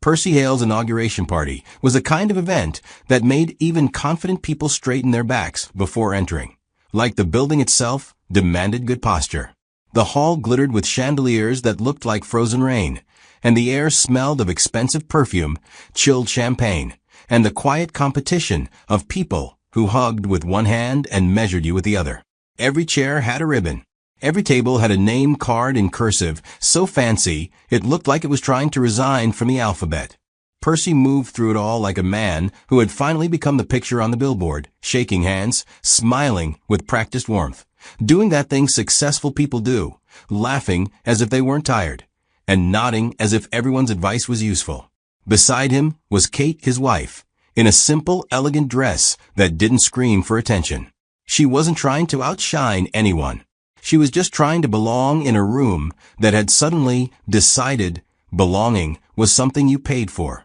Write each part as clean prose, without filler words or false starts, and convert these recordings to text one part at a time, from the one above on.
Percy Hale's inauguration party was a kind of event that made even confident people straighten their backs before entering. Like the building itself demanded good posture. The hall glittered with chandeliers that looked like frozen rain, and the air smelled of expensive perfume, chilled champagne, and the quiet competition of people who hugged with one hand and measured you with the other. Every chair had a ribbon. Every table had a name card in cursive, so fancy it looked like it was trying to resign from the alphabet. Percy moved through it all like a man who had finally become the picture on the billboard, shaking hands, smiling with practiced warmth, doing that thing successful people do, laughing as if they weren't tired, and nodding as if everyone's advice was useful. Beside him was Kate, his wife, in a simple, elegant dress that didn't scream for attention. She wasn't trying to outshine anyone. She was just trying to belong in a room that had suddenly decided belonging was something you paid for.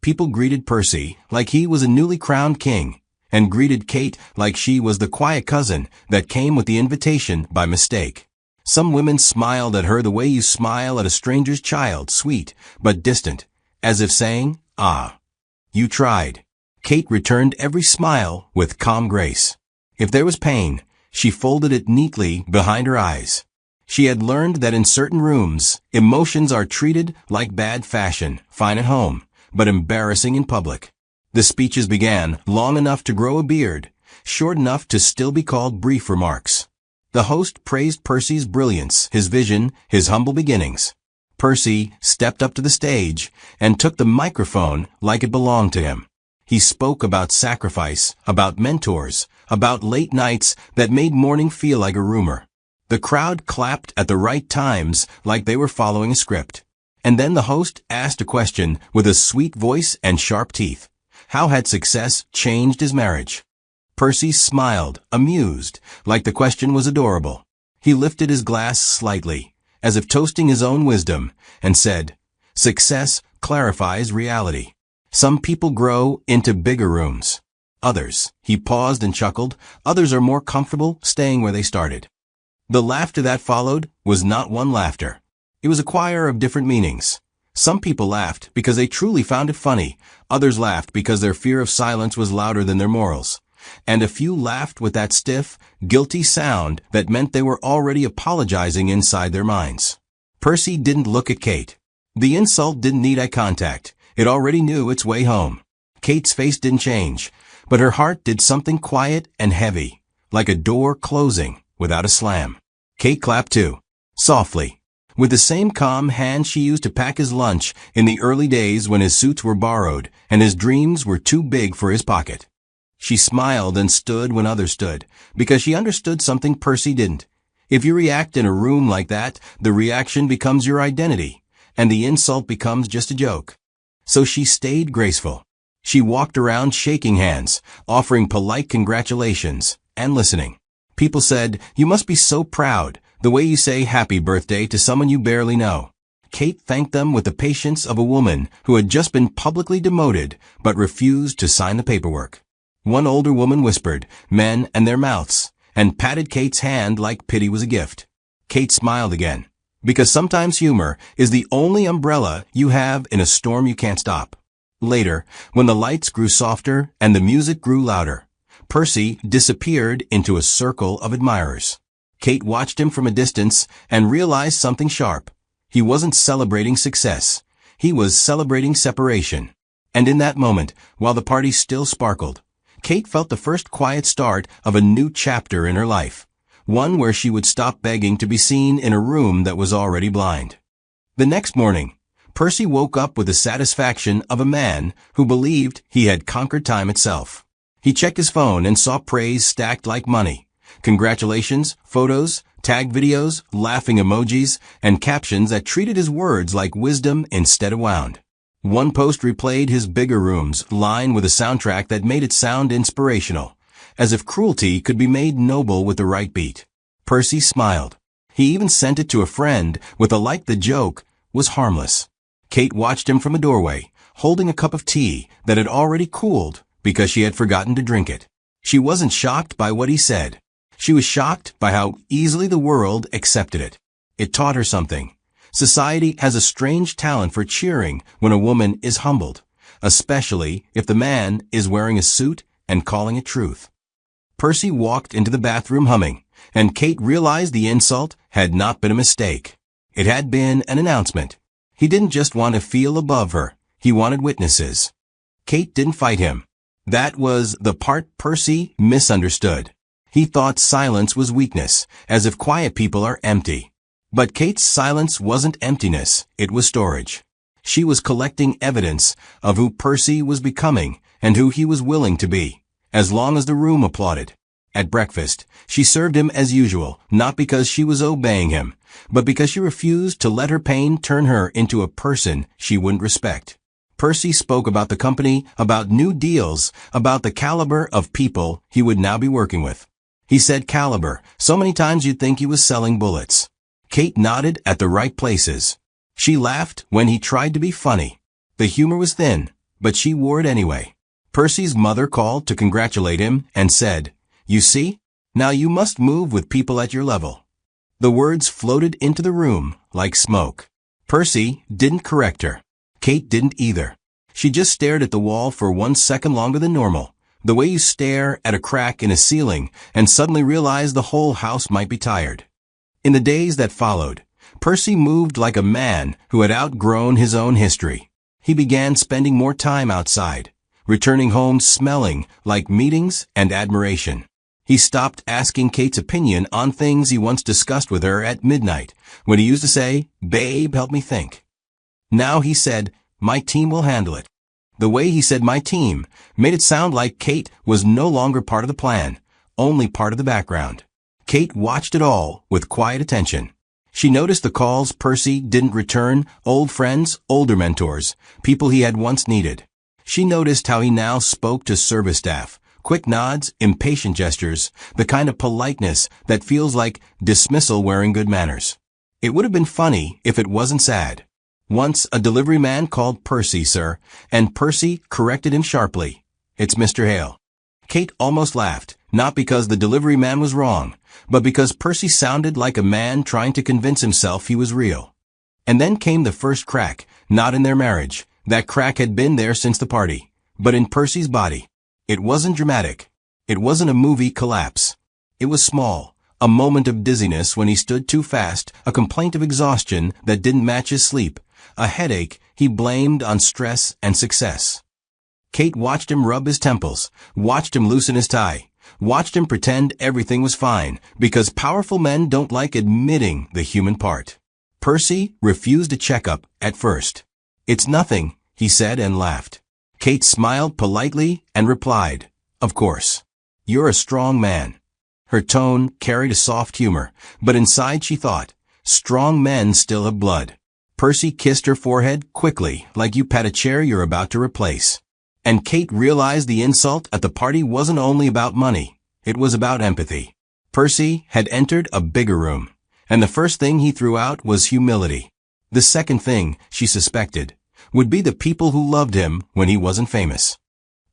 People greeted Percy like he was a newly crowned king, and greeted Kate like she was the quiet cousin that came with the invitation by mistake. Some women smiled at her the way you smile at a stranger's child, sweet but distant, as if saying, "Ah, you tried." Kate returned every smile with calm grace. If there was pain, she folded it neatly behind her eyes. She had learned that in certain rooms, emotions are treated like bad fashion, fine at home, but embarrassing in public. The speeches began, long enough to grow a beard, short enough to still be called brief remarks. The host praised Percy's brilliance, his vision, his humble beginnings. Percy stepped up to the stage and took the microphone like it belonged to him. He spoke about sacrifice, about mentors, about late nights that made morning feel like a rumor. The crowd clapped at the right times like they were following a script. And then the host asked a question with a sweet voice and sharp teeth. How had success changed his marriage? Percy smiled, amused, like the question was adorable. He lifted his glass slightly, as if toasting his own wisdom, and said, "Success clarifies reality. Some people grow into bigger rooms. Others," he paused and chuckled, "others are more comfortable staying where they started." The laughter that followed was not one laughter. It was a choir of different meanings. Some people laughed because they truly found it funny. Others laughed because their fear of silence was louder than their morals. And a few laughed with that stiff, guilty sound that meant they were already apologizing inside their minds. Percy didn't look at Kate. The insult didn't need eye contact. It already knew its way home. Kate's face didn't change, but her heart did something quiet and heavy, like a door closing without a slam. Kate clapped too, softly, with the same calm hand she used to pack his lunch in the early days when his suits were borrowed and his dreams were too big for his pocket. She smiled and stood when others stood, because she understood something Percy didn't. If you react in a room like that, the reaction becomes your identity, and the insult becomes just a joke. So she stayed graceful. She walked around shaking hands, offering polite congratulations, and listening. People said, "You must be so proud, the way you say happy birthday to someone you barely know." Kate thanked them with the patience of a woman who had just been publicly demoted but refused to sign the paperwork. One older woman whispered, "Men and their mouths," and patted Kate's hand like pity was a gift. Kate smiled again, because sometimes humor is the only umbrella you have in a storm you can't stop. Later, when the lights grew softer and the music grew louder, Percy disappeared into a circle of admirers. Kate watched him from a distance and realized something sharp. He wasn't celebrating success. He was celebrating separation. And in that moment, while the party still sparkled, Kate felt the first quiet start of a new chapter in her life, one where she would stop begging to be seen in a room that was already blind. The next morning, Percy woke up with the satisfaction of a man who believed he had conquered time itself. He checked his phone and saw praise stacked like money. Congratulations, photos, tag videos, laughing emojis, and captions that treated his words like wisdom instead of wound. One post replayed his bigger room's line with a soundtrack that made it sound inspirational, as if cruelty could be made noble with the right beat. Percy smiled. He even sent it to a friend with a like the joke was harmless. Kate watched him from a doorway, holding a cup of tea that had already cooled because she had forgotten to drink it. She wasn't shocked by what he said. She was shocked by how easily the world accepted it. It taught her something. Society has a strange talent for cheering when a woman is humbled, especially if the man is wearing a suit and calling it truth. Percy walked into the bathroom humming, and Kate realized the insult had not been a mistake. It had been an announcement. He didn't just want to feel above her, he wanted witnesses. Kate didn't fight him. That was the part Percy misunderstood. He thought silence was weakness, as if quiet people are empty. But Kate's silence wasn't emptiness, it was storage. She was collecting evidence of who Percy was becoming and who he was willing to be, as long as the room applauded. At breakfast, she served him as usual, not because she was obeying him, but because she refused to let her pain turn her into a person she wouldn't respect. Percy spoke about the company, about new deals, about the caliber of people he would now be working with. He said caliber so many times you'd think he was selling bullets. Kate nodded at the right places. She laughed when he tried to be funny. The humor was thin, but she wore it anyway. Percy's mother called to congratulate him and said, "You see? Now you must move with people at your level." The words floated into the room like smoke. Percy didn't correct her. Kate didn't either. She just stared at the wall for 1 second longer than normal, the way you stare at a crack in a ceiling and suddenly realize the whole house might be tired. In the days that followed, Percy moved like a man who had outgrown his own history. He began spending more time outside, returning home smelling like meetings and admiration. He stopped asking Kate's opinion on things he once discussed with her at midnight, when he used to say, "Babe, help me think." Now he said, "My team will handle it." The way he said "my team" made it sound like Kate was no longer part of the plan, only part of the background. Kate watched it all with quiet attention. She noticed the calls Percy didn't return, old friends, older mentors, people he had once needed. She noticed how he now spoke to service staff, quick nods, impatient gestures, the kind of politeness that feels like dismissal wearing good manners. It would have been funny if it wasn't sad. Once a delivery man called Percy, sir, and Percy corrected him sharply. "It's Mr. Hale." Kate almost laughed, not because the delivery man was wrong, but because Percy sounded like a man trying to convince himself he was real. And then came the first crack, not in their marriage. That crack had been there since the party, but in Percy's body. It wasn't dramatic. It wasn't a movie collapse. It was small, a moment of dizziness when he stood too fast, a complaint of exhaustion that didn't match his sleep, a headache he blamed on stress and success. Kate watched him rub his temples, watched him loosen his tie, watched him pretend everything was fine, because powerful men don't like admitting the human part. Percy refused a checkup at first. "It's nothing," he said and laughed. Kate smiled politely and replied, "Of course. You're a strong man." Her tone carried a soft humor, but inside she thought, strong men still have blood. Percy kissed her forehead quickly, like you pat a chair you're about to replace. And Kate realized the insult at the party wasn't only about money, it was about empathy. Percy had entered a bigger room, and the first thing he threw out was humility. The second thing, she suspected, would be the people who loved him when he wasn't famous.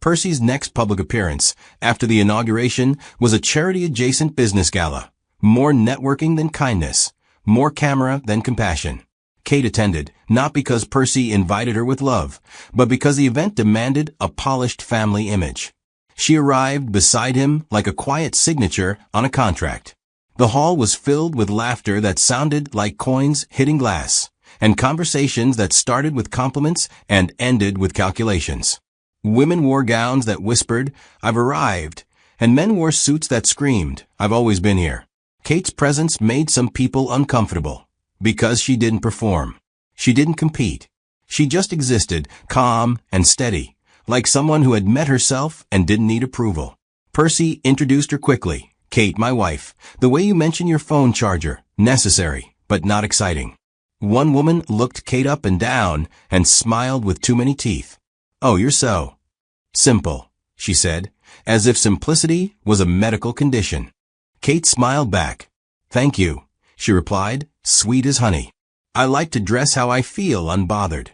Percy's next public appearance, after the inauguration, was a charity-adjacent business gala. More networking than kindness, more camera than compassion. Kate attended, not because Percy invited her with love, but because the event demanded a polished family image. She arrived beside him like a quiet signature on a contract. The hall was filled with laughter that sounded like coins hitting glass, and conversations that started with compliments and ended with calculations. Women wore gowns that whispered, "I've arrived," and men wore suits that screamed, "I've always been here." Kate's presence made some people uncomfortable. Because she didn't perform. She didn't compete. She just existed, calm and steady, like someone who had met herself and didn't need approval. Percy introduced her quickly. "Kate, my wife. The way you mention your phone charger. Necessary, but not exciting." One woman looked Kate up and down and smiled with too many teeth. "Oh, you're so simple," she said, as if simplicity was a medical condition. Kate smiled back. "Thank you," she replied, sweet as honey. "I like to dress how I feel, unbothered."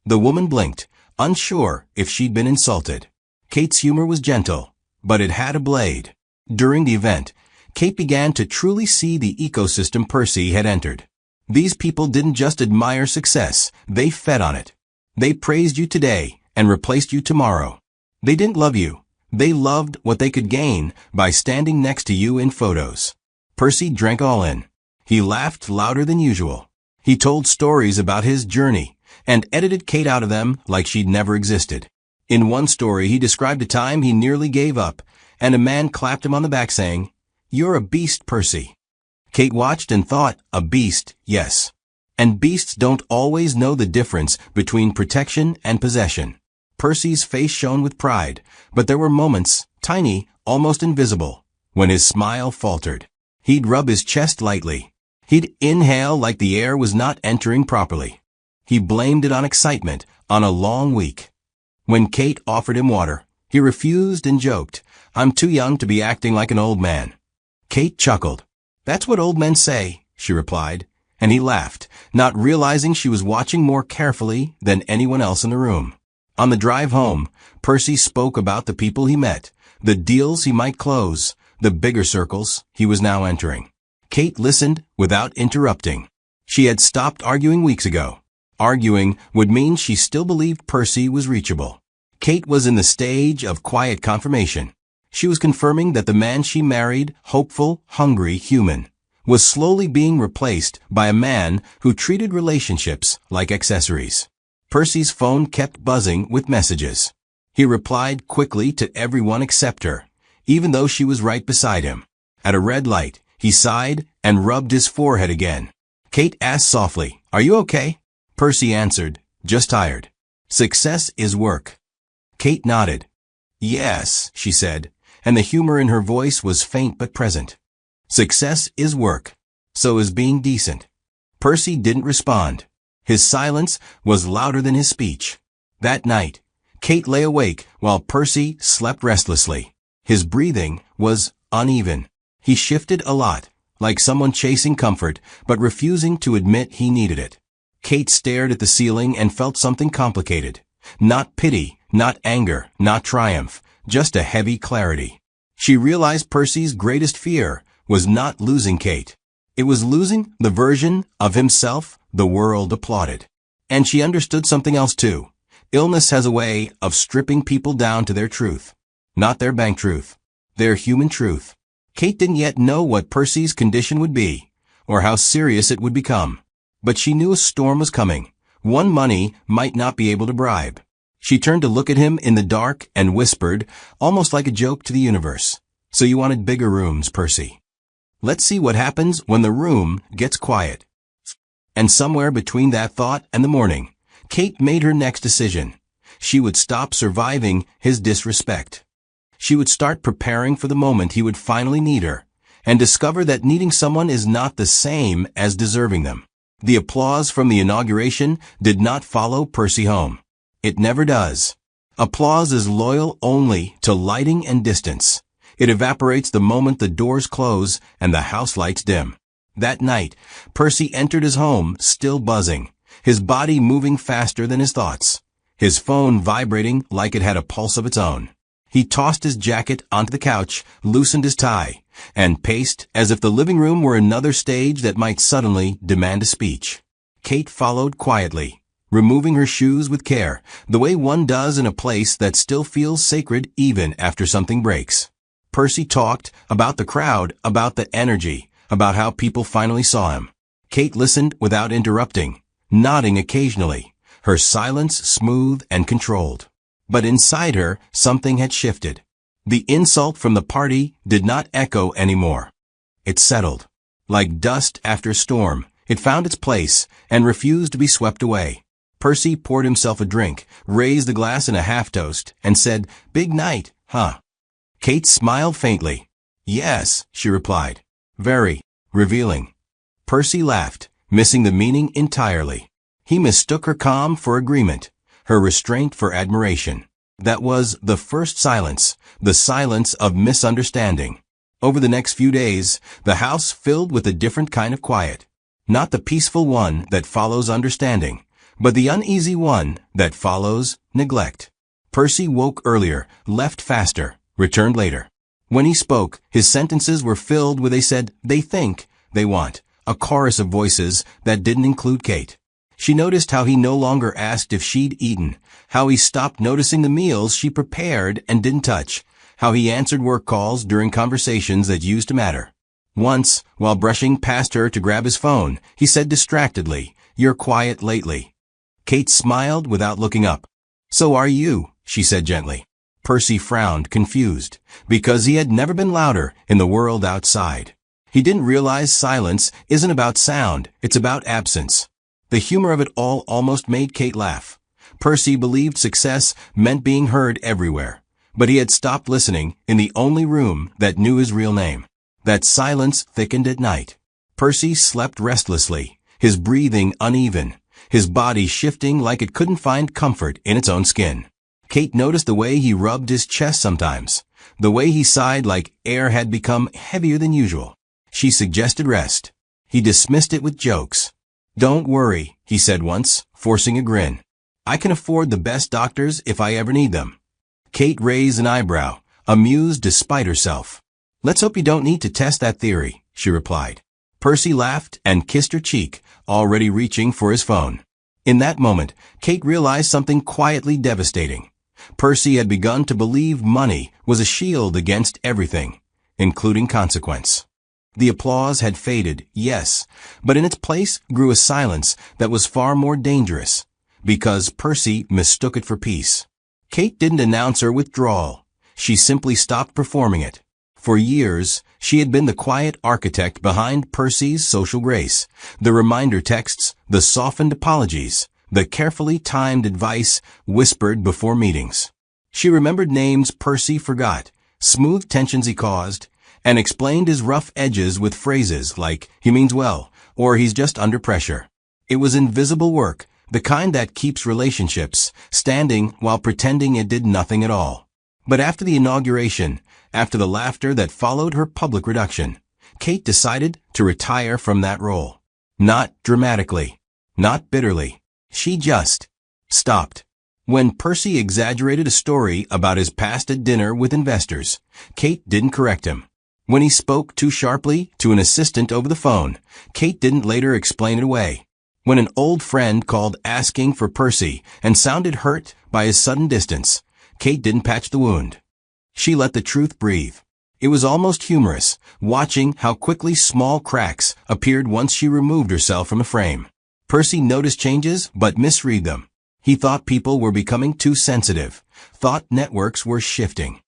The woman blinked, unsure if she'd been insulted. Kate's humor was gentle, but it had a blade. During the event, Kate began to truly see the ecosystem Percy had entered. These people didn't just admire success, they fed on it. They praised you today and replaced you tomorrow. They didn't love you. They loved what they could gain by standing next to you in photos. Percy drank all in. He laughed louder than usual. He told stories about his journey and edited Kate out of them like she'd never existed. In one story, he described a time he nearly gave up, and a man clapped him on the back saying, "You're a beast, Percy." Kate watched and thought, a beast, yes. And beasts don't always know the difference between protection and possession. Percy's face shone with pride, but there were moments, tiny, almost invisible, when his smile faltered. He'd rub his chest lightly. He'd inhale like the air was not entering properly. He blamed it on excitement, on a long week. When Kate offered him water, he refused and joked, "I'm too young to be acting like an old man." Kate chuckled. "That's what old men say," she replied, and he laughed, not realizing she was watching more carefully than anyone else in the room. On the drive home, Percy spoke about the people he met, the deals he might close, the bigger circles he was now entering. Kate listened without interrupting. She had stopped arguing weeks ago. Arguing would mean she still believed Percy was reachable. Kate was in the stage of quiet confirmation. She was confirming that the man she married, hopeful, hungry, human, was slowly being replaced by a man who treated relationships like accessories. Percy's phone kept buzzing with messages. He replied quickly to everyone except her, even though she was right beside him. At a red light, he sighed and rubbed his forehead again. Kate asked softly, "Are you okay?" Percy answered, "Just tired." "Success is work." Kate nodded. "Yes," she said, and the humor in her voice was faint but present. "Success is work. So is being decent." Percy didn't respond. His silence was louder than his speech. That night, Kate lay awake while Percy slept restlessly. His breathing was uneven. He shifted a lot, like someone chasing comfort but refusing to admit he needed it. Kate stared at the ceiling and felt something complicated. Not pity, not anger, not triumph, just a heavy clarity. She realized Percy's greatest fear was not losing Kate. It was losing the version of himself the world applauded. And she understood something else too. Illness has a way of stripping people down to their truth. Not their bank truth. Their human truth. Kate didn't yet know what Percy's condition would be, or how serious it would become. But she knew a storm was coming, one money might not be able to bribe. She turned to look at him in the dark and whispered, almost like a joke to the universe, "So you wanted bigger rooms, Percy. Let's see what happens when the room gets quiet." And somewhere between that thought and the morning, Kate made her next decision. She would stop surviving his disrespect. She would start preparing for the moment he would finally need her, and discover that needing someone is not the same as deserving them. The applause from the inauguration did not follow Percy home. It never does. Applause is loyal only to lighting and distance. It evaporates the moment the doors close and the house lights dim. That night, Percy entered his home still buzzing, his body moving faster than his thoughts, his phone vibrating like it had a pulse of its own. He tossed his jacket onto the couch, loosened his tie, and paced as if the living room were another stage that might suddenly demand a speech. Kate followed quietly, removing her shoes with care, the way one does in a place that still feels sacred even after something breaks. Percy talked about the crowd, about the energy, about how people finally saw him. Kate listened without interrupting, nodding occasionally, her silence smooth and controlled. But inside her, something had shifted. The insult from the party did not echo anymore. It settled. Like dust after a storm, it found its place and refused to be swept away. Percy poured himself a drink, raised the glass in a half-toast, and said, "Big night, huh?" Kate smiled faintly. "Yes," she replied. "Very revealing." Percy laughed, missing the meaning entirely. He mistook her calm for agreement, her restraint for admiration. That was the first silence, the silence of misunderstanding. Over the next few days, the house filled with a different kind of quiet. Not the peaceful one that follows understanding, but the uneasy one that follows neglect. Percy woke earlier, left faster, returned later. When he spoke, his sentences were filled with "they said," "they think," "they want," a chorus of voices that didn't include Kate. She noticed how he no longer asked if she'd eaten, how he stopped noticing the meals she prepared and didn't touch, how he answered work calls during conversations that used to matter. Once, while brushing past her to grab his phone, he said distractedly, "You're quiet lately." Kate smiled without looking up. "So are you," she said gently. Percy frowned, confused, because he had never been louder in the world outside. He didn't realize silence isn't about sound, it's about absence. The humor of it all almost made Kate laugh. Percy believed success meant being heard everywhere, but he had stopped listening in the only room that knew his real name. That silence thickened at night. Percy slept restlessly, his breathing uneven, his body shifting like it couldn't find comfort in its own skin. Kate noticed the way he rubbed his chest sometimes, the way he sighed like air had become heavier than usual. She suggested rest. He dismissed it with jokes. "Don't worry," he said once, forcing a grin. "I can afford the best doctors if I ever need them." Kate raised an eyebrow, amused despite herself. "Let's hope you don't need to test that theory," she replied. Percy laughed and kissed her cheek, already reaching for his phone. In that moment, Kate realized something quietly devastating. Percy had begun to believe money was a shield against everything, including consequence. The applause had faded, yes, but in its place grew a silence that was far more dangerous, because Percy mistook it for peace. Kate didn't announce her withdrawal. She simply stopped performing it. For years, she had been the quiet architect behind Percy's social grace, the reminder texts, the softened apologies, the carefully timed advice whispered before meetings. She remembered names Percy forgot, smoothed tensions he caused, and explained his rough edges with phrases like, "He means well," or "He's just under pressure." It was invisible work, the kind that keeps relationships standing while pretending it did nothing at all. But after the inauguration, after the laughter that followed her public reduction, Kate decided to retire from that role. Not dramatically, not bitterly. She just stopped. When Percy exaggerated a story about his past at dinner with investors, Kate didn't correct him. When he spoke too sharply to an assistant over the phone, Kate didn't later explain it away. When an old friend called asking for Percy and sounded hurt by his sudden distance, Kate didn't patch the wound. She let the truth breathe. It was almost humorous, watching how quickly small cracks appeared once she removed herself from the frame. Percy noticed changes but misread them. He thought people were becoming too sensitive, thought networks were shifting.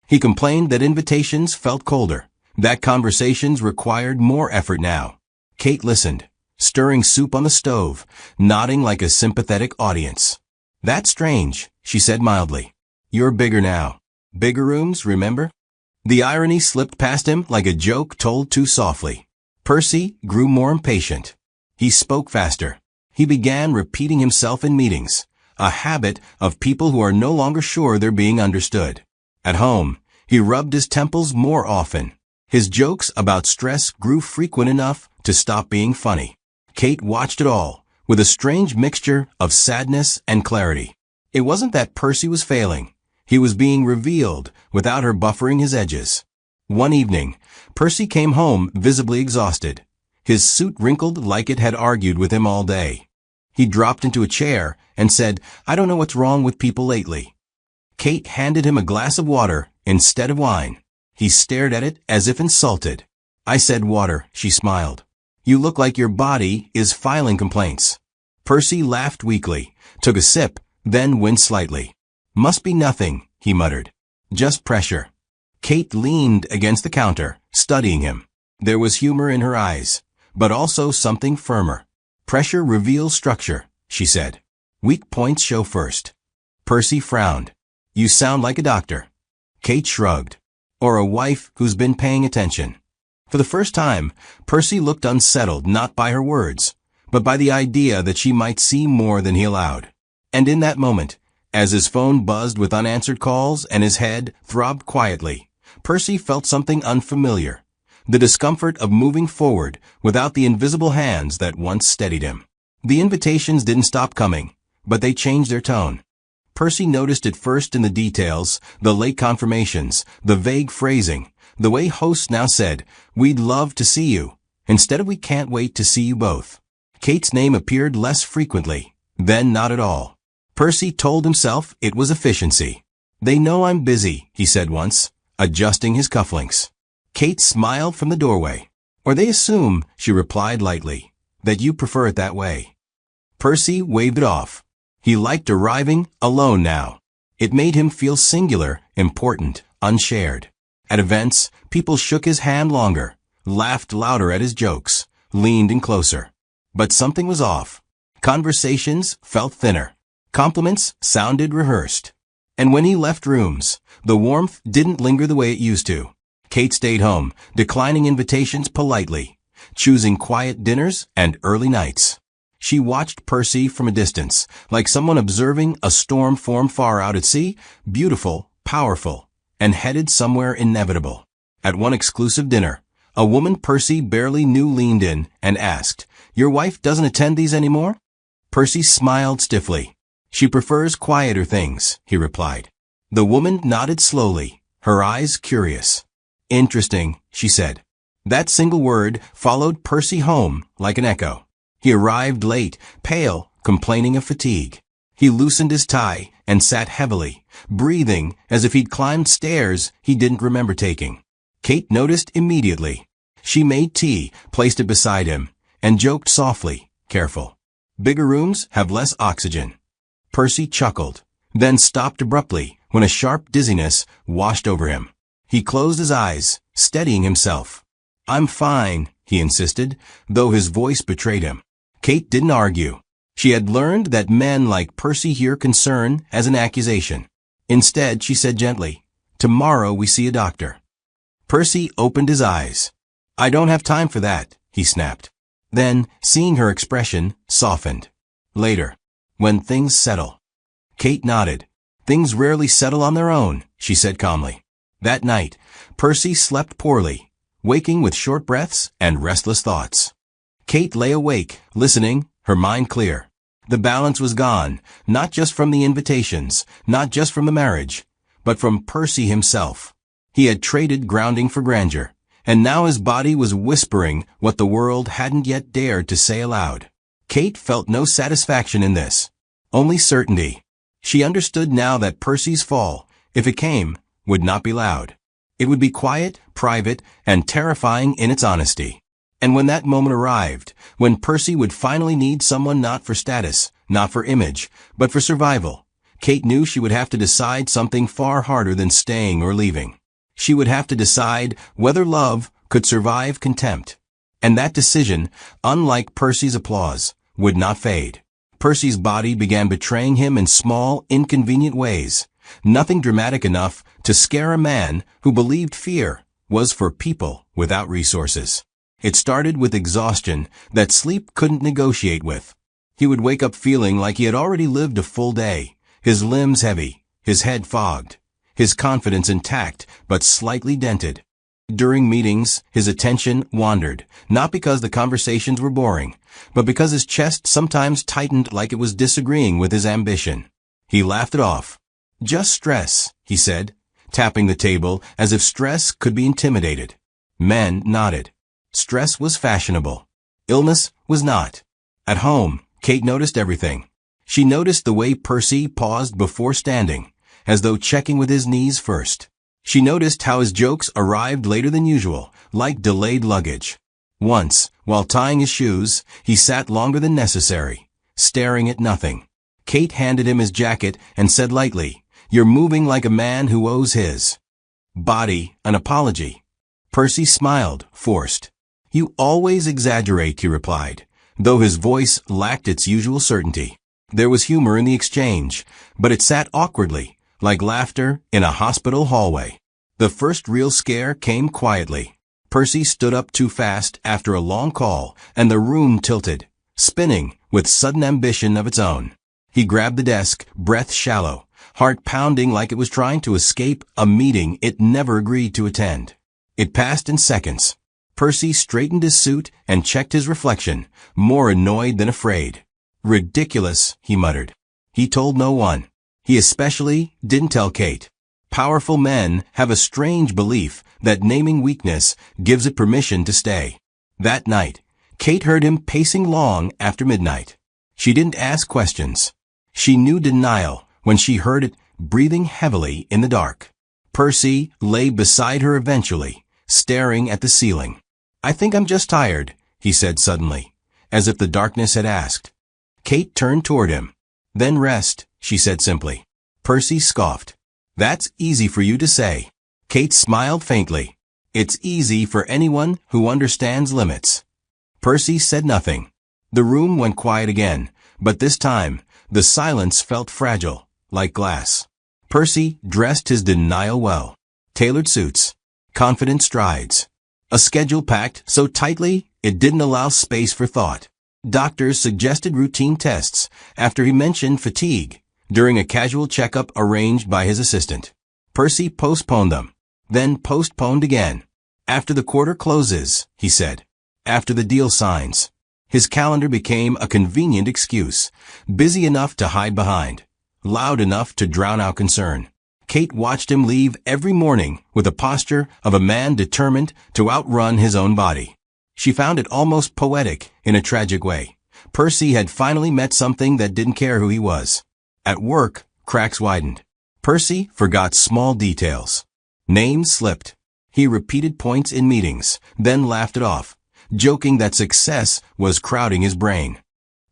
He complained that invitations felt colder, that conversations required more effort now. Kate listened, stirring soup on the stove, nodding like a sympathetic audience. "That's strange," she said mildly. "You're bigger now. Bigger rooms, remember?" The irony slipped past him like a joke told too softly. Percy grew more impatient. He spoke faster. He began repeating himself in meetings, a habit of people who are no longer sure they're being understood. At home, he rubbed his temples more often. His jokes about stress grew frequent enough to stop being funny. Kate watched it all, with a strange mixture of sadness and clarity. It wasn't that Percy was failing. He was being revealed without her buffering his edges. One evening, Percy came home visibly exhausted, his suit wrinkled like it had argued with him all day. He dropped into a chair and said, "I don't know what's wrong with people lately." Kate handed him a glass of water instead of wine. He stared at it as if insulted. "I said water," she smiled. "You look like your body is filing complaints." Percy laughed weakly, took a sip, then winced slightly. "Must be nothing," he muttered. "Just pressure." Kate leaned against the counter, studying him. There was humor in her eyes, but also something firmer. "Pressure reveals structure," she said. "Weak points show first." Percy frowned. "You sound like a doctor." Kate shrugged. "Or a wife who's been paying attention." For the first time, Percy looked unsettled not by her words, but by the idea that she might see more than he allowed. And in that moment, as his phone buzzed with unanswered calls and his head throbbed quietly, Percy felt something unfamiliar, the discomfort of moving forward without the invisible hands that once steadied him. The invitations didn't stop coming, but they changed their tone. Percy noticed it first in the details, the late confirmations, the vague phrasing, the way hosts now said, "We'd love to see you," Instead of we can't wait to see you both. Kate's name appeared less frequently, then not at all. Percy told himself it was efficiency. They know I'm busy, he said once, adjusting his cufflinks. Kate smiled from the doorway. Or they assume, she replied lightly, that you prefer it that way. Percy waved it off. He liked arriving alone now. It made him feel singular, important, unshared. At events, people shook his hand longer, laughed louder at his jokes, leaned in closer. But something was off. Conversations felt thinner. Compliments sounded rehearsed. And when he left rooms, the warmth didn't linger the way it used to. Kate stayed home, declining invitations politely, choosing quiet dinners and early nights. She watched Percy from a distance, like someone observing a storm form far out at sea, beautiful, powerful, and headed somewhere inevitable. At one exclusive dinner, a woman Percy barely knew leaned in and asked, "Your wife doesn't attend these anymore?" Percy smiled stiffly. "She prefers quieter things," he replied. The woman nodded slowly, her eyes curious. "Interesting," she said. That single word followed Percy home like an echo. He arrived late, pale, complaining of fatigue. He loosened his tie and sat heavily, breathing as if he'd climbed stairs he didn't remember taking. Kate noticed immediately. She made tea, placed it beside him, and joked softly, careful. "Bigger rooms have less oxygen." Percy chuckled, then stopped abruptly when a sharp dizziness washed over him. He closed his eyes, steadying himself. "I'm fine," he insisted, though his voice betrayed him. Kate didn't argue. She had learned that men like Percy hear concern as an accusation. Instead, she said gently, "Tomorrow we see a doctor." Percy opened his eyes. "I don't have time for that," he snapped. Then, seeing her expression, softened. "Later. When things settle." Kate nodded. "Things rarely settle on their own," she said calmly. That night, Percy slept poorly, waking with short breaths and restless thoughts. Kate lay awake, listening, her mind clear. The balance was gone, not just from the invitations, not just from the marriage, but from Percy himself. He had traded grounding for grandeur, and now his body was whispering what the world hadn't yet dared to say aloud. Kate felt no satisfaction in this, only certainty. She understood now that Percy's fall, if it came, would not be loud. It would be quiet, private, and terrifying in its honesty. And when that moment arrived, when Percy would finally need someone not for status, not for image, but for survival, Kate knew she would have to decide something far harder than staying or leaving. She would have to decide whether love could survive contempt. And that decision, unlike Percy's applause, would not fade. Percy's body began betraying him in small, inconvenient ways. Nothing dramatic enough to scare a man who believed fear was for people without resources. It started with exhaustion that sleep couldn't negotiate with. He would wake up feeling like he had already lived a full day, his limbs heavy, his head fogged, his confidence intact but slightly dented. During meetings, his attention wandered, not because the conversations were boring, but because his chest sometimes tightened like it was disagreeing with his ambition. He laughed it off. "Just stress," he said, tapping the table as if stress could be intimidated. Men nodded. Stress was fashionable. Illness was not. At home, Kate noticed everything. She noticed the way Percy paused before standing, as though checking with his knees first. She noticed how his jokes arrived later than usual, like delayed luggage. Once, while tying his shoes, he sat longer than necessary, staring at nothing. Kate handed him his jacket and said lightly, "You're moving like a man who owes his body an apology." Percy smiled, forced. "You always exaggerate," he replied, though his voice lacked its usual certainty. There was humor in the exchange, but it sat awkwardly, like laughter in a hospital hallway. The first real scare came quietly. Percy stood up too fast after a long call, and the room tilted, spinning with sudden ambition of its own. He grabbed the desk, breath shallow, heart pounding like it was trying to escape a meeting it never agreed to attend. It passed in seconds. Percy straightened his suit and checked his reflection, more annoyed than afraid. "Ridiculous," he muttered. He told no one. He especially didn't tell Kate. Powerful men have a strange belief that naming weakness gives it permission to stay. That night, Kate heard him pacing long after midnight. She didn't ask questions. She knew denial when she heard it breathing heavily in the dark. Percy lay beside her eventually, staring at the ceiling. "I think I'm just tired," he said suddenly, as if the darkness had asked. Kate turned toward him. "Then rest," she said simply. Percy scoffed. "That's easy for you to say." Kate smiled faintly. "It's easy for anyone who understands limits." Percy said nothing. The room went quiet again, but this time, the silence felt fragile, like glass. Percy dressed his denial well. Tailored suits, confident strides, a schedule packed so tightly it didn't allow space for thought. Doctors suggested routine tests after he mentioned fatigue during a casual checkup arranged by his assistant. Percy postponed them, then postponed again. "After the quarter closes," he said. "After the deal signs." His calendar became a convenient excuse, busy enough to hide behind, loud enough to drown out concern. Kate watched him leave every morning with the posture of a man determined to outrun his own body. She found it almost poetic in a tragic way. Percy had finally met something that didn't care who he was. At work, cracks widened. Percy forgot small details. Names slipped. He repeated points in meetings, then laughed it off, joking that success was crowding his brain.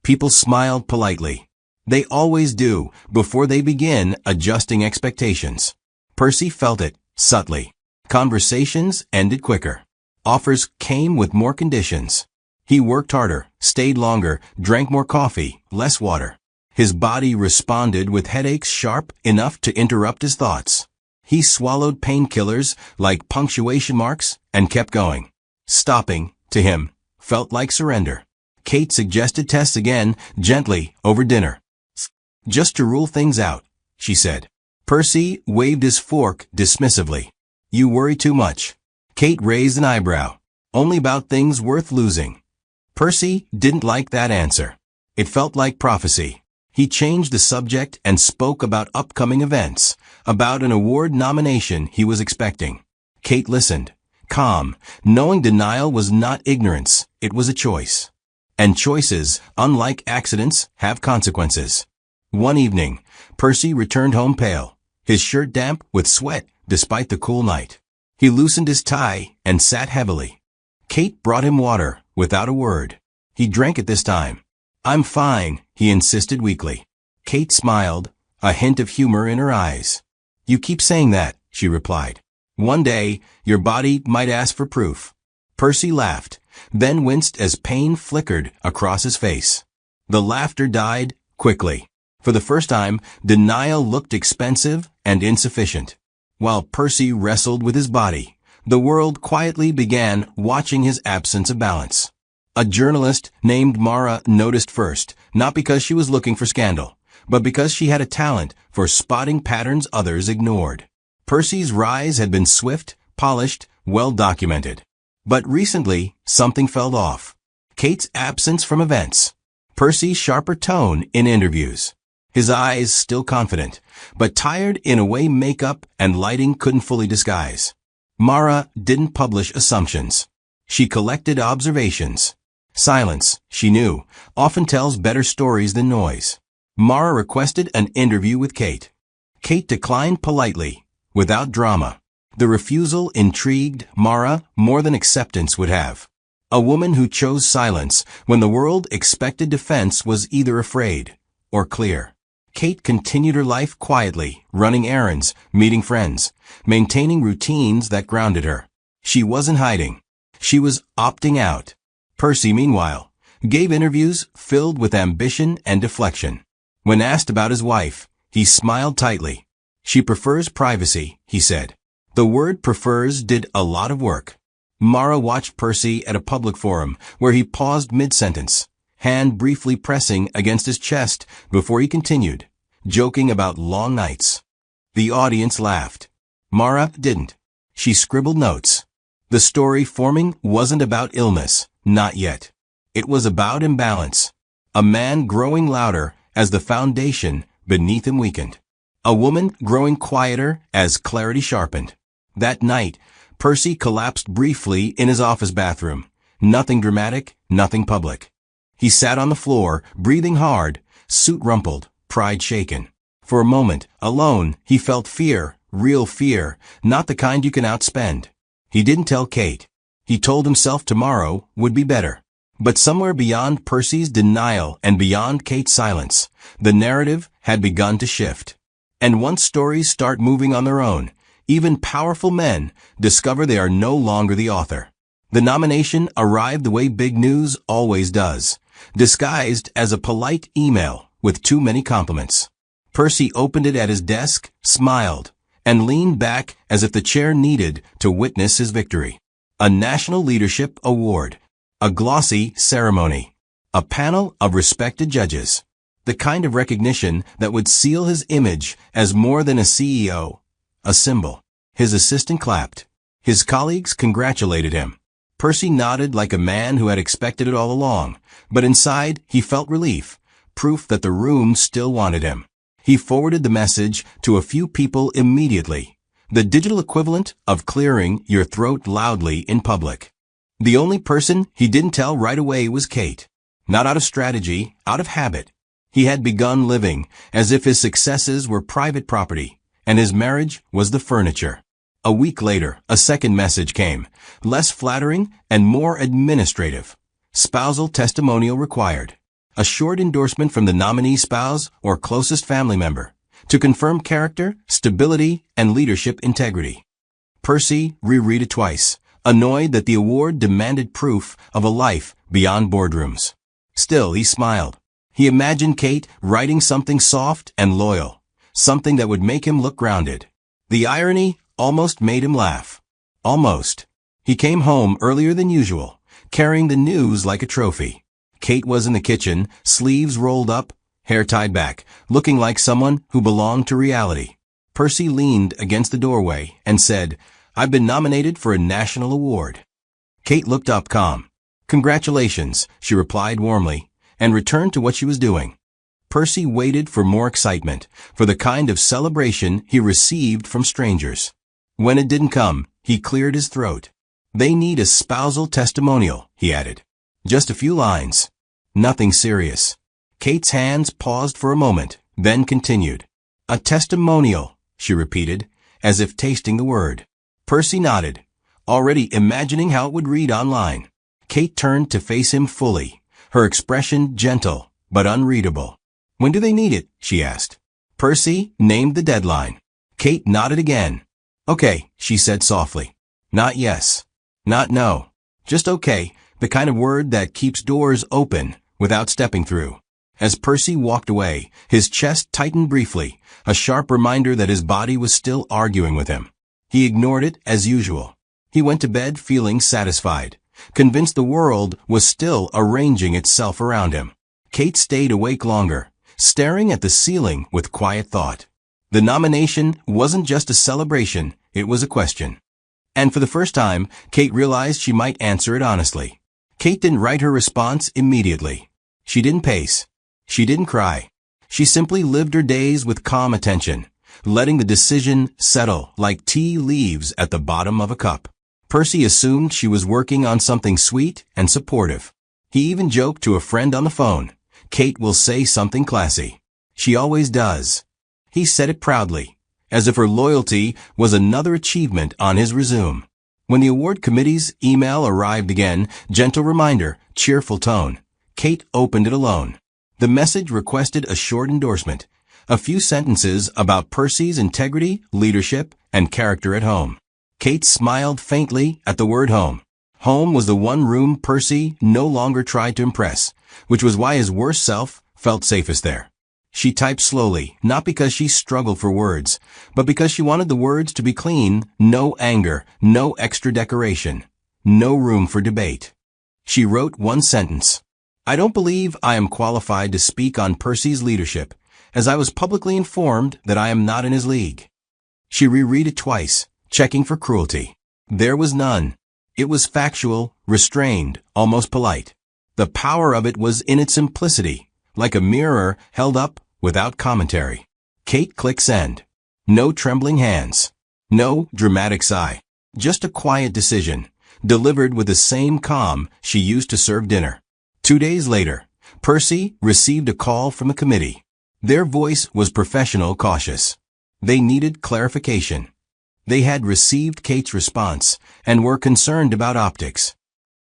People smiled politely. They always do before they begin adjusting expectations. Percy felt it, subtly. Conversations ended quicker. Offers came with more conditions. He worked harder, stayed longer, drank more coffee, less water. His body responded with headaches sharp enough to interrupt his thoughts. He swallowed painkillers like punctuation marks and kept going. Stopping, to him, felt like surrender. Kate suggested tests again, gently, over dinner. "Just to rule things out," she said. Percy waved his fork dismissively. "You worry too much." Kate raised an eyebrow. "Only about things worth losing." Percy didn't like that answer. It felt like prophecy. He changed the subject and spoke about upcoming events, about an award nomination he was expecting. Kate listened, calm, knowing denial was not ignorance, it was a choice. And choices, unlike accidents, have consequences. One evening, Percy returned home pale, his shirt damp with sweat despite the cool night. He loosened his tie and sat heavily. Kate brought him water, without a word. He drank it this time. "I'm fine," he insisted weakly. Kate smiled, a hint of humor in her eyes. "You keep saying that," she replied. "One day, your body might ask for proof." Percy laughed, then winced as pain flickered across his face. The laughter died quickly. For the first time, denial looked expensive and insufficient. While Percy wrestled with his body, the world quietly began watching his absence of balance. A journalist named Mara noticed first, not because she was looking for scandal, but because she had a talent for spotting patterns others ignored. Percy's rise had been swift, polished, well documented. But recently, something fell off. Kate's absence from events. Percy's sharper tone in interviews. His eyes still confident, but tired in a way makeup and lighting couldn't fully disguise. Mara didn't publish assumptions. She collected observations. Silence, she knew, often tells better stories than noise. Mara requested an interview with Kate. Kate declined politely, without drama. The refusal intrigued Mara more than acceptance would have. A woman who chose silence when the world expected defense was either afraid or clear. Kate continued her life quietly, running errands, meeting friends, maintaining routines that grounded her. She wasn't hiding. She was opting out. Percy, meanwhile, gave interviews filled with ambition and deflection. When asked about his wife, he smiled tightly. "She prefers privacy," he said. The word prefers did a lot of work. Mara watched Percy at a public forum where he paused mid-sentence, hand briefly pressing against his chest before he continued, joking about long nights. The audience laughed. Mara didn't. She scribbled notes. The story forming wasn't about illness, not yet. It was about imbalance. A man growing louder as the foundation beneath him weakened. A woman growing quieter as clarity sharpened. That night, Percy collapsed briefly in his office bathroom, Nothing dramatic, nothing public. He sat on the floor, breathing hard, suit rumpled, pride shaken. For a moment, alone, he felt fear, real fear, not the kind you can outspend. He didn't tell Kate. He told himself tomorrow would be better. But somewhere beyond Percy's denial and beyond Kate's silence, the narrative had begun to shift. And once stories start moving on their own, even powerful men discover they are no longer the author. The nomination arrived the way big news always does, disguised as a polite email with too many compliments. Percy opened it at his desk, smiled, and leaned back as if the chair needed to witness his victory. A National Leadership Award. A glossy ceremony. A panel of respected judges. The kind of recognition that would seal his image as more than a CEO. A symbol. His assistant clapped. His colleagues congratulated him. Percy nodded like a man who had expected it all along, but inside he felt relief, proof that the room still wanted him. He forwarded the message to a few people immediately, the digital equivalent of clearing your throat loudly in public. The only person he didn't tell right away was Kate. Not out of strategy, out of habit. He had begun living as if his successes were private property, and his marriage was the furniture. A week later, a second message came, less flattering and more administrative. Spousal testimonial required. A short endorsement from the nominee spouse or closest family member to confirm character, stability, and leadership integrity. Percy reread it twice, annoyed that the award demanded proof of a life beyond boardrooms. Still, he smiled. He imagined Kate writing something soft and loyal, something that would make him look grounded. The irony almost made him laugh. Almost. He came home earlier than usual, carrying the news like a trophy. Kate was in the kitchen, sleeves rolled up, hair tied back, looking like someone who belonged to reality. Percy leaned against the doorway and said, "I've been nominated for a national award." Kate looked up calm. "Congratulations," she replied warmly, and returned to what she was doing. Percy waited for more excitement, for the kind of celebration he received from strangers. When it didn't come, he cleared his throat. "They need a spousal testimonial," he added. "Just a few lines. Nothing serious." Kate's hands paused for a moment, then continued. "A testimonial," she repeated, as if tasting the word. Percy nodded, already imagining how it would read online. Kate turned to face him fully, her expression gentle but unreadable. "When do they need it?" she asked. Percy named the deadline. Kate nodded again. "Okay," she said softly. Not yes. Not no. Just okay, the kind of word that keeps doors open without stepping through. As Percy walked away, his chest tightened briefly, a sharp reminder that his body was still arguing with him. He ignored it as usual. He went to bed feeling satisfied, convinced the world was still arranging itself around him. Kate stayed awake longer, staring at the ceiling with quiet thought. The nomination wasn't just a celebration, it was a question. And for the first time, Kate realized she might answer it honestly. Kate didn't write her response immediately. She didn't pace. She didn't cry. She simply lived her days with calm attention, letting the decision settle like tea leaves at the bottom of a cup. Percy assumed she was working on something sweet and supportive. He even joked to a friend on the phone, "Kate will say something classy. She always does." He said it proudly, as if her loyalty was another achievement on his resume. When the award committee's email arrived again, gentle reminder, cheerful tone, Kate opened it alone. The message requested a short endorsement, a few sentences about Percy's integrity, leadership, and character at home. Kate smiled faintly at the word home. Home was the one room Percy no longer tried to impress, which was why his worst self felt safest there. She typed slowly, not because she struggled for words, but because she wanted the words to be clean, no anger, no extra decoration, no room for debate. She wrote one sentence. "I don't believe I am qualified to speak on Percy's leadership, as I was publicly informed that I am not in his league." She reread it twice, checking for cruelty. There was none. It was factual, restrained, almost polite. The power of it was in its simplicity, like a mirror held up without commentary. Kate clicked send. No trembling hands. No dramatic sigh. Just a quiet decision, delivered with the same calm she used to serve dinner. 2 days later, Percy received a call from the committee. Their voice was professional, cautious. They needed clarification. They had received Kate's response and were concerned about optics.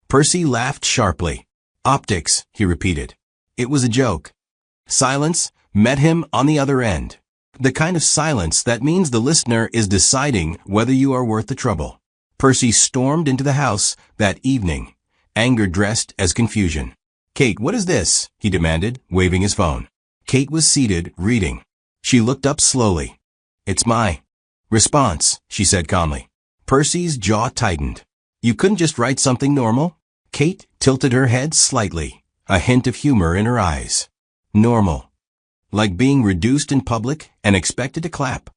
Percy laughed sharply. "Optics," he repeated. It was a joke. Silence met him on the other end. The kind of silence that means the listener is deciding whether you are worth the trouble. Percy stormed into the house that evening, anger dressed as confusion. "Kate, what is this?" he demanded, waving his phone. Kate was seated, reading. She looked up slowly. "It's my response," she said calmly. Percy's jaw tightened. "You couldn't just write something normal?" Kate tilted her head slightly, a hint of humor in her eyes. "Normal. Like being reduced in public and expected to clap."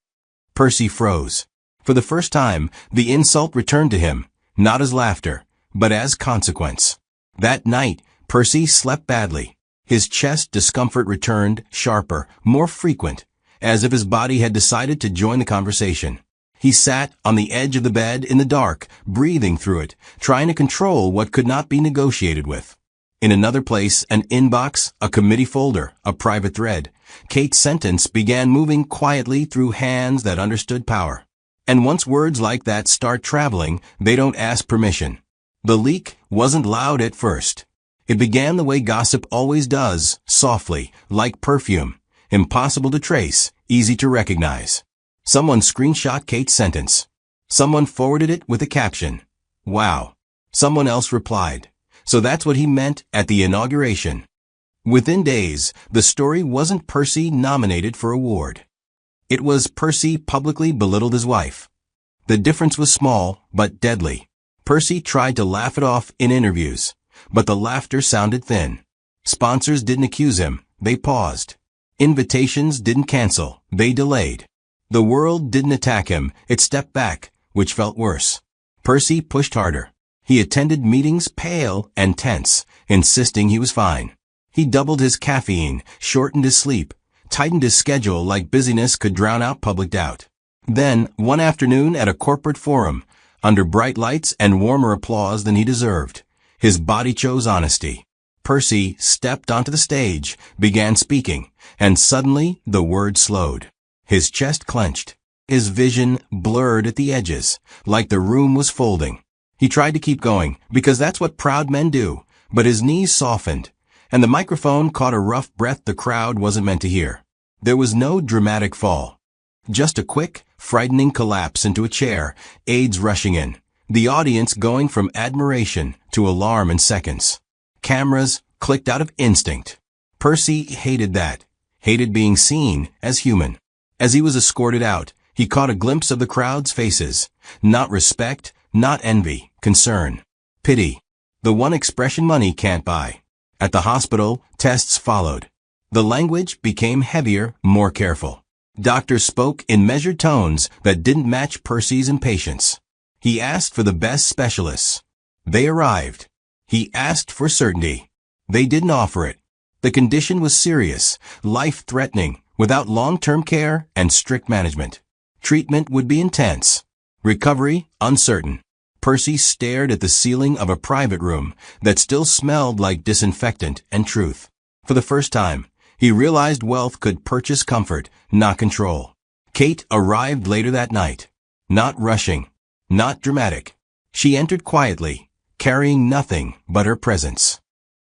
Percy froze. For the first time, the insult returned to him, not as laughter, but as consequence. That night, Percy slept badly. His chest discomfort returned, sharper, more frequent, as if his body had decided to join the conversation. He sat on the edge of the bed in the dark, breathing through it, trying to control what could not be negotiated with. In another place, an inbox, a committee folder, a private thread, Kate's sentence began moving quietly through hands that understood power. And once words like that start traveling, they don't ask permission. The leak wasn't loud at first. It began the way gossip always does, softly, like perfume, impossible to trace, easy to recognize. Someone screenshot Kate's sentence. Someone forwarded it with a caption, "Wow." Someone else replied, "So that's what he meant at the inauguration." Within days, the story wasn't Percy nominated for award. It was Percy publicly belittled his wife. The difference was small, but deadly. Percy tried to laugh it off in interviews, but the laughter sounded thin. Sponsors didn't accuse him, they paused. Invitations didn't cancel, they delayed. The world didn't attack him, it stepped back, which felt worse. Percy pushed harder. He attended meetings pale and tense, insisting he was fine. He doubled his caffeine, shortened his sleep, tightened his schedule like busyness could drown out public doubt. Then, one afternoon at a corporate forum, under bright lights and warmer applause than he deserved, his body chose honesty. Percy stepped onto the stage, began speaking, and suddenly the words slowed. His chest clenched. His vision blurred at the edges, like the room was folding. He tried to keep going, because that's what proud men do, but his knees softened, and the microphone caught a rough breath the crowd wasn't meant to hear. There was no dramatic fall. Just a quick, frightening collapse into a chair, aides rushing in, the audience going from admiration to alarm in seconds. Cameras clicked out of instinct. Percy hated that, hated being seen as human. As he was escorted out, he caught a glimpse of the crowd's faces. Not respect, not envy, concern, pity. The one expression money can't buy. At the hospital, tests followed. The language became heavier, more careful. Doctors spoke in measured tones that didn't match Percy's impatience. He asked for the best specialists. They arrived. He asked for certainty. They didn't offer it. The condition was serious, life-threatening, without long-term care and strict management. Treatment would be intense. Recovery, uncertain. Percy stared at the ceiling of a private room that still smelled like disinfectant and truth. For the first time, he realized wealth could purchase comfort, not control. Kate arrived later that night. Not rushing. Not dramatic. She entered quietly, carrying nothing but her presence.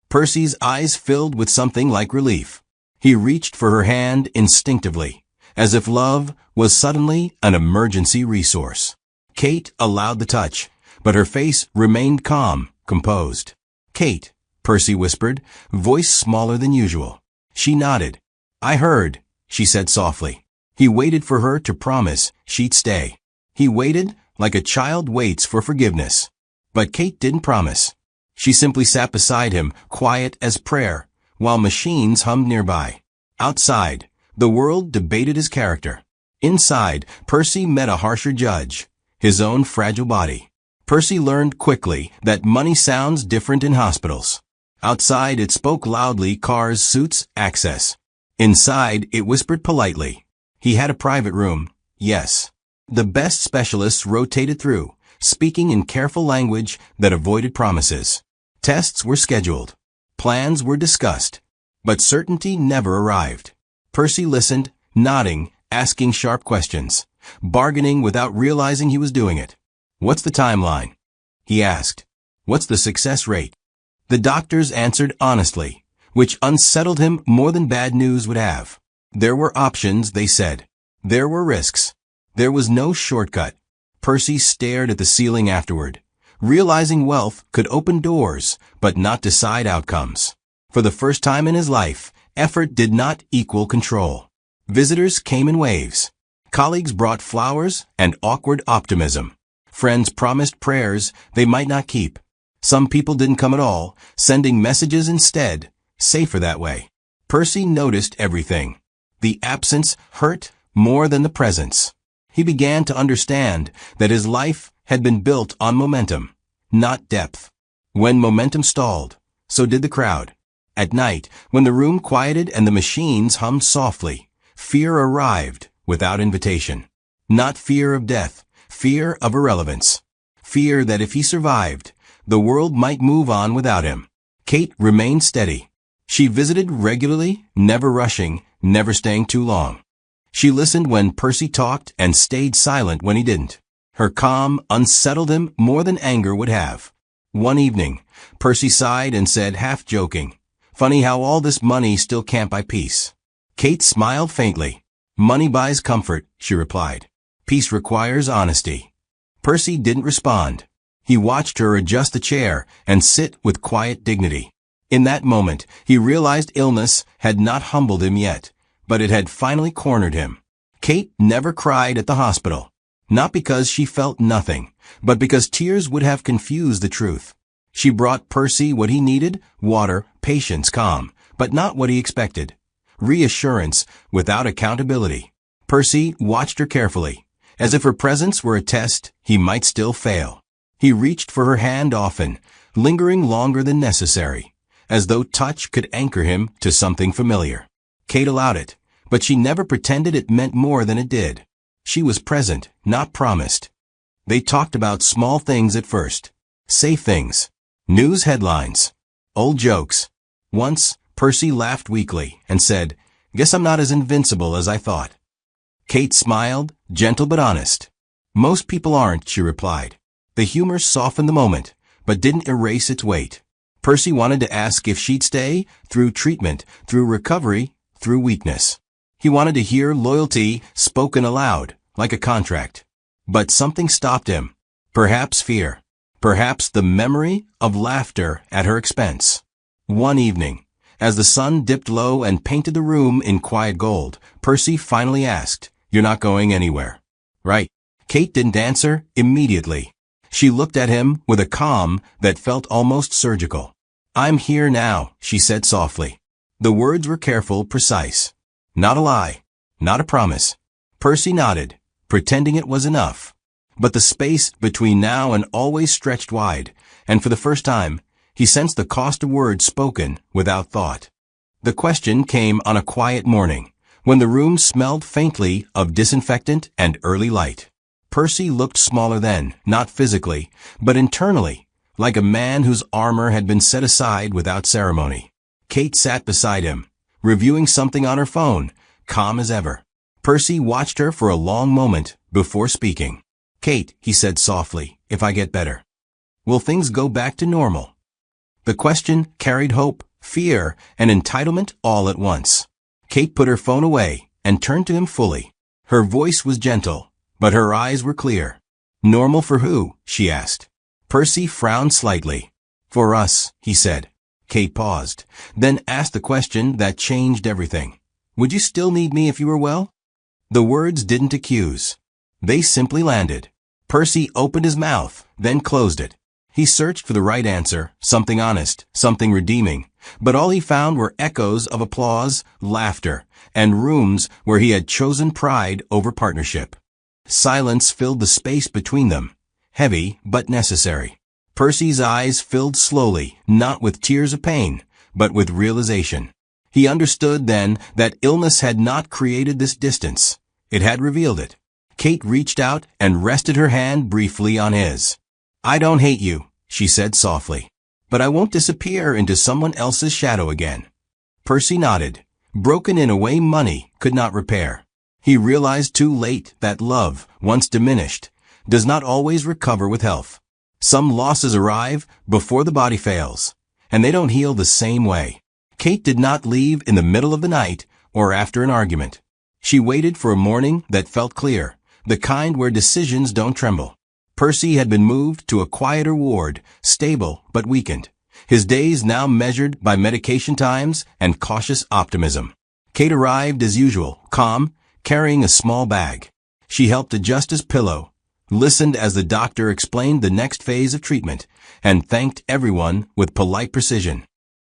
Percy's eyes filled with something like relief. He reached for her hand instinctively, as if love was suddenly an emergency resource. Kate allowed the touch, but her face remained calm, composed. "Kate," Percy whispered, voice smaller than usual. She nodded. "I heard," she said softly. He waited for her to promise she'd stay. He waited like a child waits for forgiveness. But Kate didn't promise. She simply sat beside him, quiet as prayer, while machines hummed nearby. Outside, the world debated his character. Inside, Percy met a harsher judge, his own fragile body. Percy learned quickly that money sounds different in hospitals. Outside, it spoke loudly, cars, suits, access. Inside, it whispered politely. He had a private room, yes. The best specialists rotated through, speaking in careful language that avoided promises. Tests were scheduled. Plans were discussed. But certainty never arrived. Percy listened, nodding, asking sharp questions, bargaining without realizing he was doing it. "What's the timeline?" he asked. "What's the success rate?" The doctors answered honestly, which unsettled him more than bad news would have. There were options, they said. There were risks. There was no shortcut. Percy stared at the ceiling afterward, realizing wealth could open doors, but not decide outcomes. For the first time in his life, effort did not equal control. Visitors came in waves. Colleagues brought flowers and awkward optimism. Friends promised prayers they might not keep. Some people didn't come at all, sending messages instead, safer that way. Percy noticed everything. The absence hurt more than the presence. He began to understand that his life had been built on momentum, not depth. When momentum stalled, so did the crowd. At night, when the room quieted and the machines hummed softly, fear arrived without invitation. Not fear of death, fear of irrelevance. Fear that if he survived, the world might move on without him. Kate remained steady. She visited regularly, never rushing, never staying too long. She listened when Percy talked and stayed silent when he didn't. Her calm unsettled him more than anger would have. One evening, Percy sighed and said, half joking, "Funny how all this money still can't buy peace." Kate smiled faintly. "Money buys comfort," she replied. "Peace requires honesty." Percy didn't respond. He watched her adjust the chair and sit with quiet dignity. In that moment, he realized illness had not humbled him yet, but it had finally cornered him. Kate never cried at the hospital. Not because she felt nothing, but because tears would have confused the truth. She brought Percy what he needed, water, patience, calm, but not what he expected. Reassurance without accountability. Percy watched her carefully. As if her presence were a test, he might still fail. He reached for her hand often, lingering longer than necessary, as though touch could anchor him to something familiar. Kate allowed it, but she never pretended it meant more than it did. She was present, not promised. They talked about small things at first. Safe things. News headlines. Old jokes. Once, Percy laughed weakly and said, "Guess I'm not as invincible as I thought." Kate smiled, gentle but honest. "Most people aren't," she replied. The humor softened the moment, but didn't erase its weight. Percy wanted to ask if she'd stay, through treatment, through recovery, through weakness. He wanted to hear loyalty spoken aloud, like a contract. But something stopped him. Perhaps fear. Perhaps the memory of laughter at her expense. One evening, as the sun dipped low and painted the room in quiet gold, Percy finally asked, "You're not going anywhere, right?" Kate didn't answer immediately. She looked at him with a calm that felt almost surgical. "I'm here now," she said softly. The words were careful, precise. Not a lie. Not a promise. Percy nodded, pretending it was enough. But the space between now and always stretched wide, and for the first time, he sensed the cost of words spoken without thought. The question came on a quiet morning, when the room smelled faintly of disinfectant and early light. Percy looked smaller then, not physically, but internally, like a man whose armor had been set aside without ceremony. Kate sat beside him, reviewing something on her phone, calm as ever. Percy watched her for a long moment before speaking. "Kate," he said softly, "if I get better, will things go back to normal?" The question carried hope, fear, and entitlement all at once. Kate put her phone away and turned to him fully. Her voice was gentle, but her eyes were clear. "Normal for who?" she asked. Percy frowned slightly. "For us," he said. Kate paused, then asked the question that changed everything. "Would you still need me if you were well?" The words didn't accuse. They simply landed. Percy opened his mouth, then closed it. He searched for the right answer, something honest, something redeeming, but all he found were echoes of applause, laughter, and rooms where he had chosen pride over partnership. Silence filled the space between them, heavy but necessary. Percy's eyes filled slowly, not with tears of pain, but with realization. He understood then that illness had not created this distance. It had revealed it. Kate reached out and rested her hand briefly on his. "I don't hate you," she said softly. "But I won't disappear into someone else's shadow again." Percy nodded, broken in a way money could not repair. He realized too late that love, once diminished, does not always recover with health. Some losses arrive before the body fails, and they don't heal the same way. Kate did not leave in the middle of the night or after an argument. She waited for a morning that felt clear, the kind where decisions don't tremble. Percy had been moved to a quieter ward, stable but weakened, his days now measured by medication times and cautious optimism. Kate arrived as usual, calm, carrying a small bag. She helped adjust his pillow, listened as the doctor explained the next phase of treatment, and thanked everyone with polite precision.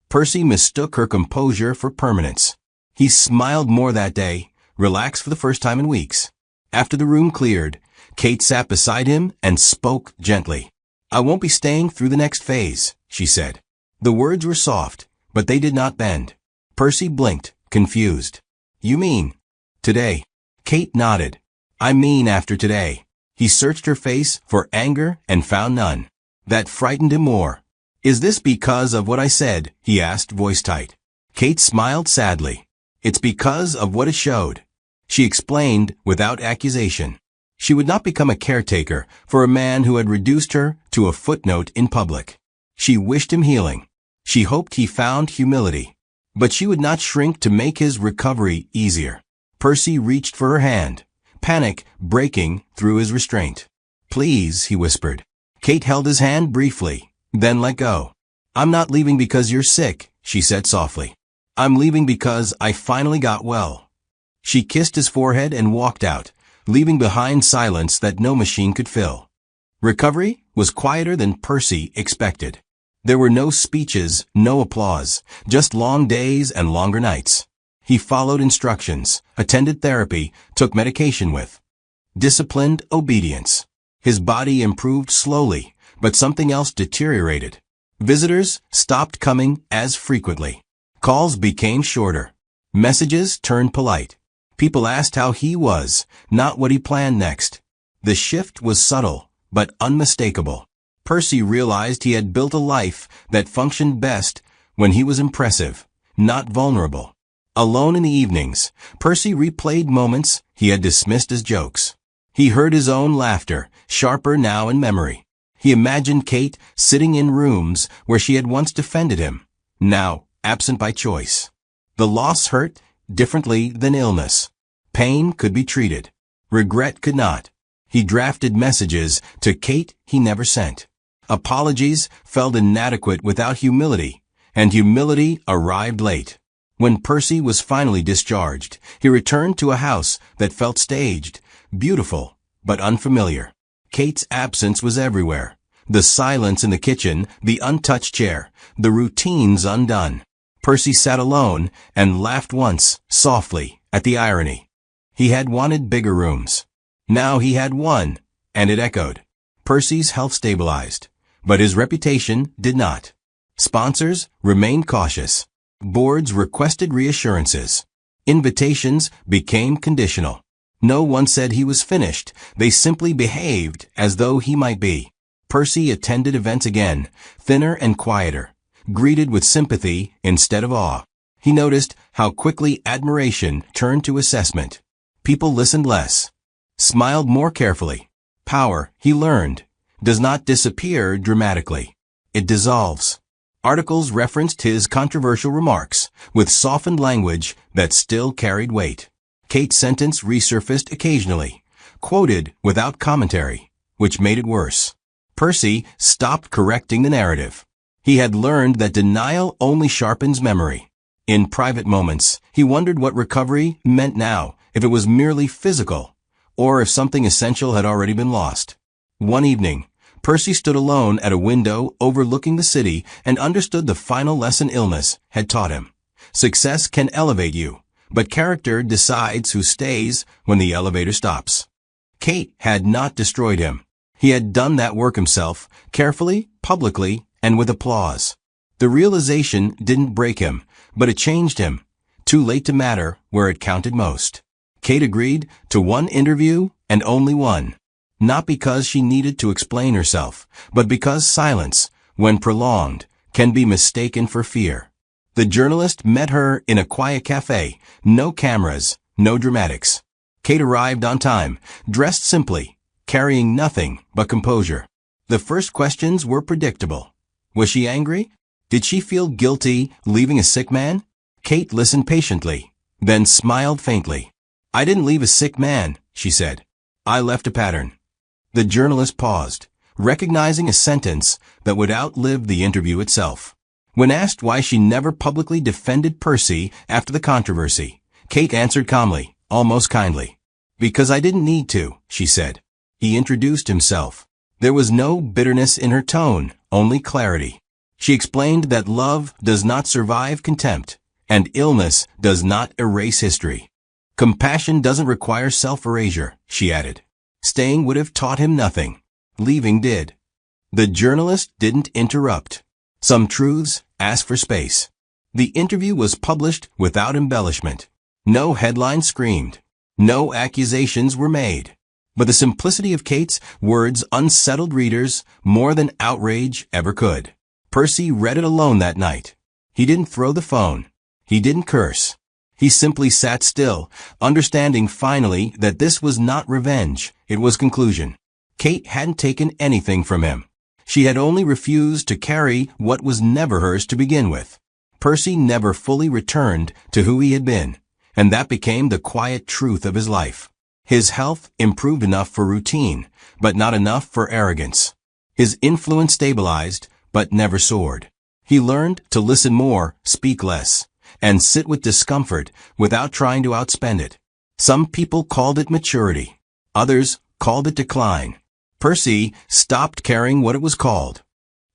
Percy mistook her composure for permanence. He smiled more that day, relaxed for the first time in weeks. After the room cleared, Kate sat beside him and spoke gently. "I won't be staying through the next phase," she said. The words were soft, but they did not bend. Percy blinked, confused. "You mean today?" Kate nodded. "I mean after today." He searched her face for anger and found none. That frightened him more. "Is this because of what I said?" he asked, voice tight. Kate smiled sadly. "It's because of what it showed." She explained without accusation. She would not become a caretaker for a man who had reduced her to a footnote in public. She wished him healing. She hoped he found humility. But she would not shrink to make his recovery easier. Percy reached for her hand, panic breaking through his restraint. "Please," he whispered. Kate held his hand briefly, then let go. "I'm not leaving because you're sick," she said softly. "I'm leaving because I finally got well." She kissed his forehead and walked out, leaving behind silence that no machine could fill. Recovery was quieter than Percy expected. There were no speeches, no applause, just long days and longer nights. He followed instructions, attended therapy, took medication with disciplined obedience. His body improved slowly, but something else deteriorated. Visitors stopped coming as frequently. Calls became shorter. Messages turned polite. People asked how he was, not what he planned next. The shift was subtle, but unmistakable. Percy realized he had built a life that functioned best when he was impressive, not vulnerable. Alone in the evenings, Percy replayed moments he had dismissed as jokes. He heard his own laughter, sharper now in memory. He imagined Kate sitting in rooms where she had once defended him, now absent by choice. The loss hurt differently than illness. Pain could be treated. Regret could not. He drafted messages to Kate he never sent. Apologies felt inadequate without humility, and humility arrived late. When Percy was finally discharged, he returned to a house that felt staged, beautiful, but unfamiliar. Kate's absence was everywhere. The silence in the kitchen, the untouched chair, the routines undone. Percy sat alone and laughed once, softly, at the irony. He had wanted bigger rooms. Now he had one, and it echoed. Percy's health stabilized, but his reputation did not. Sponsors remained cautious. Boards requested reassurances. Invitations became conditional. No one said he was finished. They simply behaved as though he might be. Percy attended events again, thinner and quieter, greeted with sympathy instead of awe. He noticed how quickly admiration turned to assessment. People listened less, smiled more carefully. Power, he learned, does not disappear dramatically. It dissolves. Articles referenced his controversial remarks with softened language that still carried weight. Kate's sentence resurfaced occasionally, quoted without commentary, which made it worse. Percy stopped correcting the narrative. He had learned that denial only sharpens memory. In private moments, he wondered what recovery meant now, if it was merely physical, or if something essential had already been lost. One evening, Percy stood alone at a window overlooking the city and understood the final lesson illness had taught him. Success can elevate you, but character decides who stays when the elevator stops. Kate had not destroyed him. He had done that work himself, carefully, publicly, and with applause. The realization didn't break him, but it changed him. Too late to matter where it counted most. Kate agreed to one interview and only one. Not because she needed to explain herself, but because silence, when prolonged, can be mistaken for fear. The journalist met her in a quiet cafe, no cameras, no dramatics. Kate arrived on time, dressed simply, carrying nothing but composure. The first questions were predictable. Was she angry? Did she feel guilty leaving a sick man? Kate listened patiently, then smiled faintly. I didn't leave a sick man, she said. I left a pattern. The journalist paused, recognizing a sentence that would outlive the interview itself. When asked why she never publicly defended Percy after the controversy, Kate answered calmly, almost kindly. Because I didn't need to, she said. He introduced himself. There was no bitterness in her tone, only clarity. She explained that love does not survive contempt, and illness does not erase history. Compassion doesn't require self-erasure, she added. Staying would have taught him nothing. Leaving did. The journalist didn't interrupt. Some truths ask for space. The interview was published without embellishment. No headline screamed. No accusations were made. But the simplicity of Kate's words unsettled readers more than outrage ever could. Percy read it alone that night. He didn't throw the phone. He didn't curse. He simply sat still, understanding finally that this was not revenge, it was conclusion. Kate hadn't taken anything from him. She had only refused to carry what was never hers to begin with. Percy never fully returned to who he had been, and that became the quiet truth of his life. His health improved enough for routine, but not enough for arrogance. His influence stabilized, but never soared. He learned to listen more, speak less, and sit with discomfort without trying to outspend it. Some people called it maturity. Others called it decline. Percy stopped caring what it was called.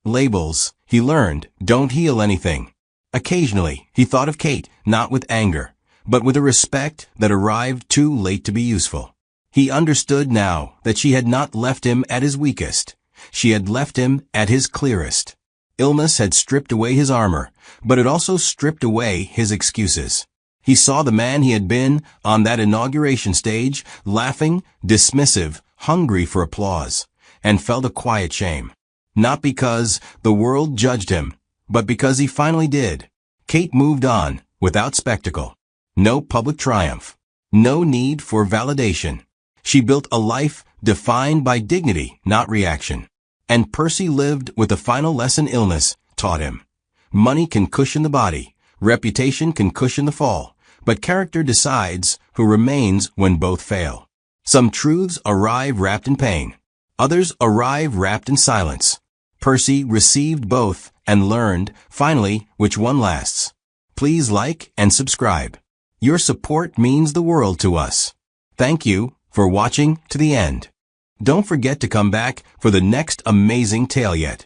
Labels, he learned, don't heal anything. Occasionally, he thought of Kate, not with anger, but with a respect that arrived too late to be useful. He understood now that she had not left him at his weakest. She had left him at his clearest. Illness had stripped away his armor, but it also stripped away his excuses. He saw the man he had been on that inauguration stage, laughing, dismissive, hungry for applause, and felt a quiet shame. Not because the world judged him, but because he finally did. Kate moved on, without spectacle. No public triumph. No need for validation. She built a life defined by dignity, not reaction. And Percy lived with the final lesson illness taught him. Money can cushion the body, reputation can cushion the fall, but character decides who remains when both fail. Some truths arrive wrapped in pain. Others arrive wrapped in silence. Percy received both and learned, finally, which one lasts. Please like and subscribe. Your support means the world to us. Thank you for watching to the end. Don't forget to come back for the next amazing tale yet.